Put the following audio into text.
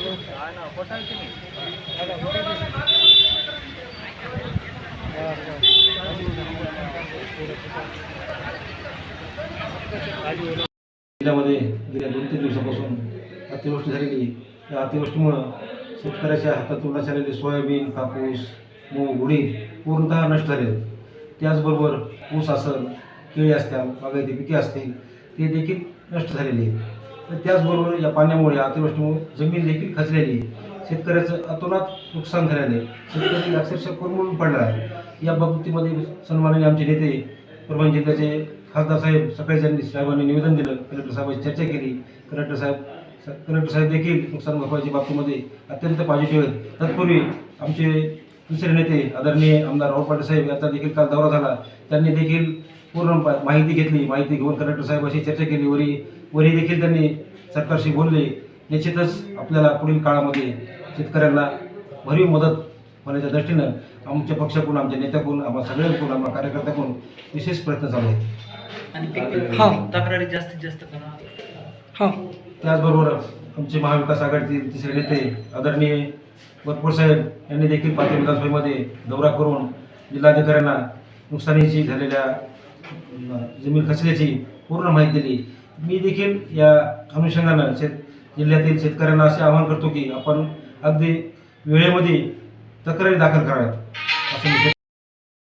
जिल्ह्यामध्ये गेल्या 2-3 दिवसापासून अतिवृष्टी झालेली. या अतिवृष्टीमुळं शेतकऱ्याच्या हातात उरण्यास आलेले सोयाबीन, कापूस, मूग, उडीद पूर्णतः नष्ट झाले. त्याचबरोबर ऊस असेल, केळी असतील, बागायती पिके असतील, ते देखील नष्ट झालेली आहे. तर त्याचबरोबर या पाण्यामुळे, अतिवृष्टीमुळे जमीन देखील खचलेली आहे. शेतकऱ्याचं अतोनात नुकसान झालेलं आहे. शेतकरी अक्षरशः कोलमडून पडला आहे. या बाबतीमध्ये सन्माननीय आमचे नेते परभणी जिल्ह्याचे खासदार साहेब सकाळी त्यांनी साहेबांनी निवेदन दिलं. कलेक्टर साहेबांची चर्चा केली. कलेक्टर साहेब देखील नुकसान भरपाईच्या बाबतीमध्ये अत्यंत पॉझिटिव्ह आहेत. तत्पूर्वी आमचे दुसरे नेते आदरणीय आमदार राहुल पाटील साहेब यांचा देखील काल दौरा झाला. त्यांनी देखील पूर्ण माहिती घेतली. माहिती घेऊन कलेक्टर साहेबांशी चर्चा केली. वरी देखील त्यांनी सरकारशी बोलले. निश्चितच आपल्याला पुढील काळामध्ये शेतकऱ्यांना भरीव मदत होण्याच्या दृष्टीनं आमच्या पक्षाकडून, आमच्या नेत्याकडून, आम्हा सगळ्यांकडून, आम्हा कार्यकर्त्याकडून विशेष प्रयत्न चालू आहेत. आणि तक्रारी जास्तीत जास्त करा. त्याचबरोबर आमचे महाविकास आघाडीतील तिसरे नेते आदरणीय वरपूड साहेब यांनी देखील पाथरी विधानसभेमध्ये दौरा करून जिल्हाधिकाऱ्यांना नुकसानीची झालेल्या जमीन खचल्याची पूर्ण माहिती दिली. मी देखील या अनुषंगानं जिल्ह्यातील शेतकऱ्यांना असे आवाहन करतो की आपण अगदी वेळेमध्ये तक्रारी दाखल कराव्यात असं